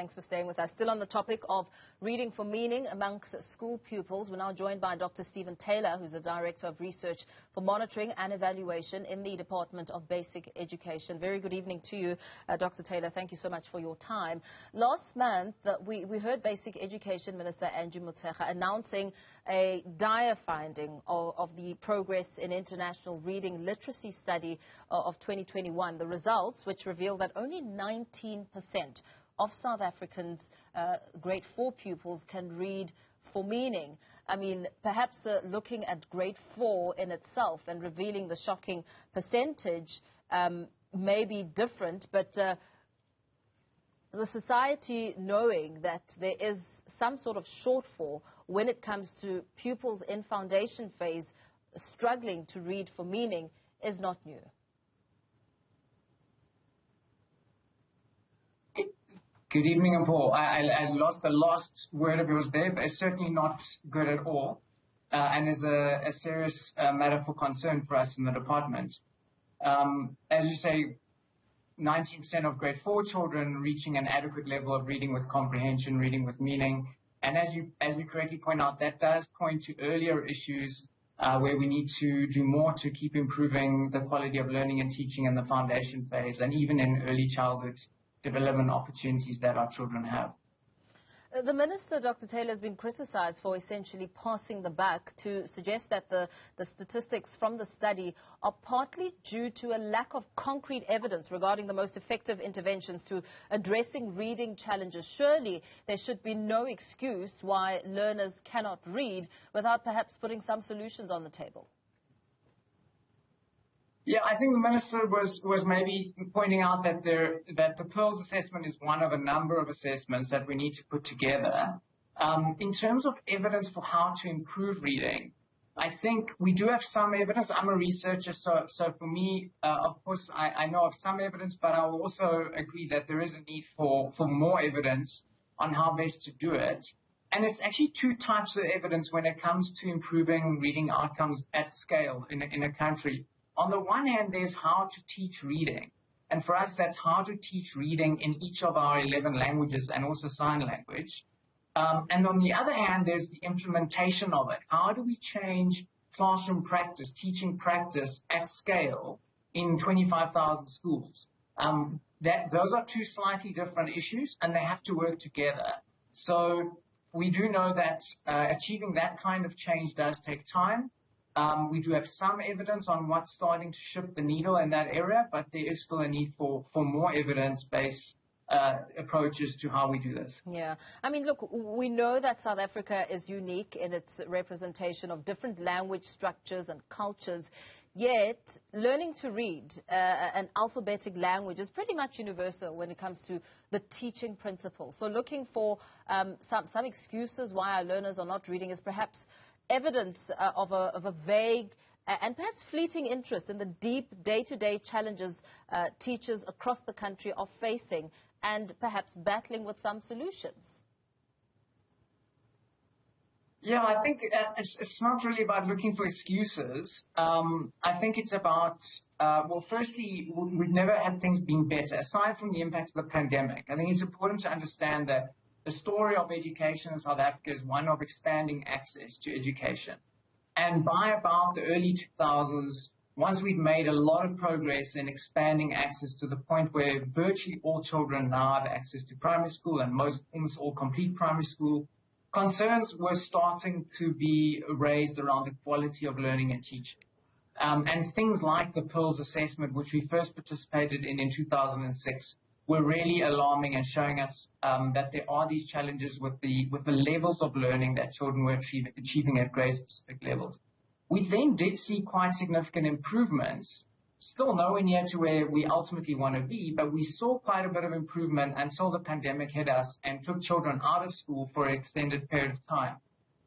Thanks for staying with us. Still on the topic of reading for meaning amongst school pupils, we're now joined by Dr. Stephen Taylor, who's the Director of Research for Monitoring and Evaluation in the Department of Basic Education. Very good evening to you, Dr. Taylor. Thank you so much for your time. Last month, we heard Basic Education Minister Andrew Motshekga announcing a dire finding of the Progress in International Reading Literacy Study of 2021. The results, which reveal that only 19% of South Africans' grade 4 pupils can read for meaning. I mean, perhaps looking at grade 4 in itself and revealing the shocking percentage may be different, but the society, knowing that there is some sort of shortfall when it comes to pupils in foundation phase struggling to read for meaning, is not new. Good evening, Paul. I lost the last word of yours there, but it's certainly not good at all, and is a serious matter for concern for us in the department. As you say, 19% of grade 4 children reaching an adequate level of reading with comprehension, reading with meaning, and as you correctly point out, that does point to earlier issues where we need to do more to keep improving the quality of learning and teaching in the foundation phase, and even in early childhood development opportunities that our children have. The Minister, Dr. Taylor, has been criticized for essentially passing the buck, to suggest that the statistics from the study are partly due to a lack of concrete evidence regarding the most effective interventions to addressing reading challenges. Surely there should be no excuse why learners cannot read without perhaps putting some solutions on the table. Yeah, I think the Minister was maybe pointing out that the Pearls assessment is one of a number of assessments that we need to put together. In terms of evidence for how to improve reading, I think we do have some evidence. I'm a researcher, so for me, of course, I know of some evidence, but I will also agree that there is a need for more evidence on how best to do it. And it's actually two types of evidence when it comes to improving reading outcomes at scale in a country. On the one hand, there's how to teach reading. And for us, that's how to teach reading in each of our 11 languages and also sign language. And on the other hand, there's the implementation of it. How do we change classroom practice, teaching practice at scale in 25,000 schools? Those are two slightly different issues, and they have to work together. So we do know that achieving that kind of change does take time. We do have some evidence on what's starting to shift the needle in that area, but there is still a need for more evidence-based approaches to how we do this. Yeah. I mean, look, we know that South Africa is unique in its representation of different language structures and cultures, yet learning to read an alphabetic language is pretty much universal when it comes to the teaching principles. So looking for some excuses why our learners are not reading is perhaps evidence of a vague and perhaps fleeting interest in the deep day-to-day challenges teachers across the country are facing, and perhaps battling with some solutions. Yeah, I think it's not really about looking for excuses. I think it's about, well, firstly, we've never had things being better, aside from the impact of the pandemic. I think it's important to understand that the story of education in South Africa is one of expanding access to education. And by about the early 2000s, once we'd made a lot of progress in expanding access to the point where virtually all children now have access to primary school and almost all complete primary school, concerns were starting to be raised around the quality of learning and teaching. And things like the Pearls assessment, which we first participated in 2006, were really alarming and showing us that there are these challenges with the levels of learning that children were achieving at grade-specific levels. We then did see quite significant improvements, still nowhere near to where we ultimately want to be, but we saw quite a bit of improvement until the pandemic hit us and took children out of school for an extended period of time.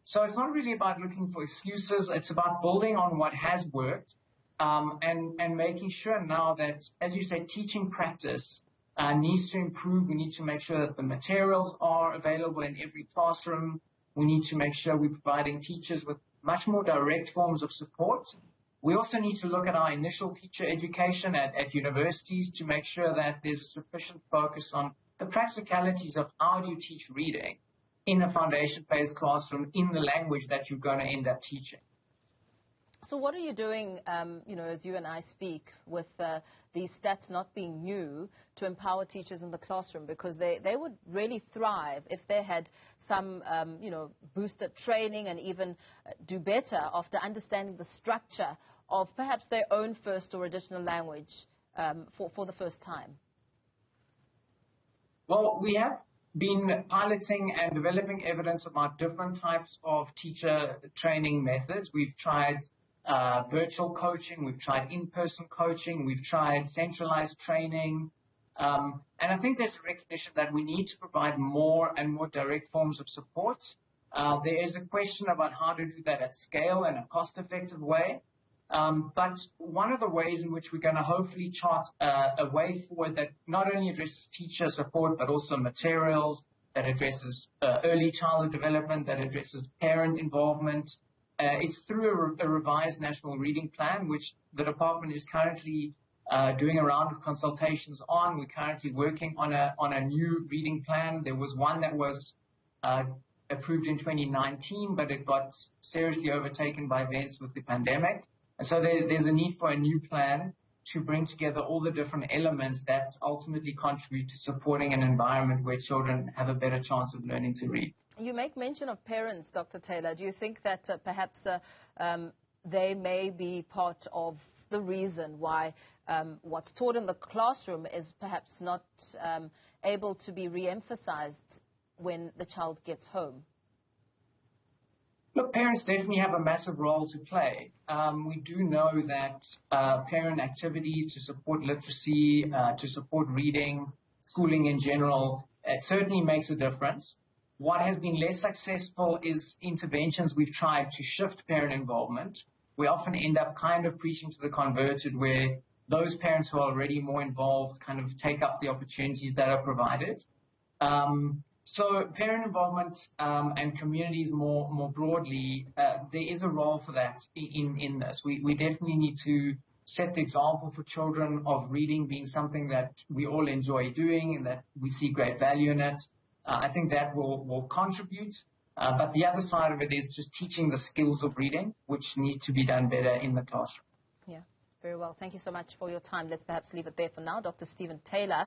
So it's not really about looking for excuses. It's about building on what has worked and making sure now that, as you say, teaching practice needs to improve. We need to make sure that the materials are available in every classroom. We need to make sure we're providing teachers with much more direct forms of support. We also need to look at our initial teacher education at universities to make sure that there's sufficient focus on the practicalities of how do you teach reading in a foundation-based classroom in the language that you're going to end up teaching. So what are you doing, as you and I speak, with these stats not being new to empower teachers in the classroom? Because they would really thrive if they had some, boosted training and even do better after understanding the structure of perhaps their own first or additional language for the first time. Well, we have been piloting and developing evidence about different types of teacher training methods. We've tried virtual coaching, we've tried in-person coaching, we've tried centralized training. And I think there's a recognition that we need to provide more and more direct forms of support. There is a question about how to do that at scale and a cost-effective way. But one of the ways in which we're going to hopefully chart a way forward that not only addresses teacher support, but also materials, that addresses early childhood development, that addresses parent involvement, is through a revised national reading plan, which the department is currently doing a round of consultations on. We're currently working on a new reading plan. There was one that was approved in 2019, but it got seriously overtaken by events with the pandemic. And so there's a need for a new plan to bring together all the different elements that ultimately contribute to supporting an environment where children have a better chance of learning to read. You make mention of parents, Dr. Taylor. Do you think that perhaps they may be part of the reason why what's taught in the classroom is perhaps not able to be re-emphasized when the child gets home? Look, parents definitely have a massive role to play. We do know that parent activities to support literacy, to support reading, schooling in general, it certainly makes a difference. What has been less successful is interventions we've tried to shift parent involvement. We often end up kind of preaching to the converted, where those parents who are already more involved kind of take up the opportunities that are provided. So parent involvement and communities more broadly, there is a role for that in this. We definitely need to set the example for children of reading being something that we all enjoy doing and that we see great value in it. I think that will contribute. But the other side of it is just teaching the skills of reading, which need to be done better in the classroom. Yeah, very well. Thank you so much for your time. Let's perhaps leave it there for now. Dr. Stephen Taylor.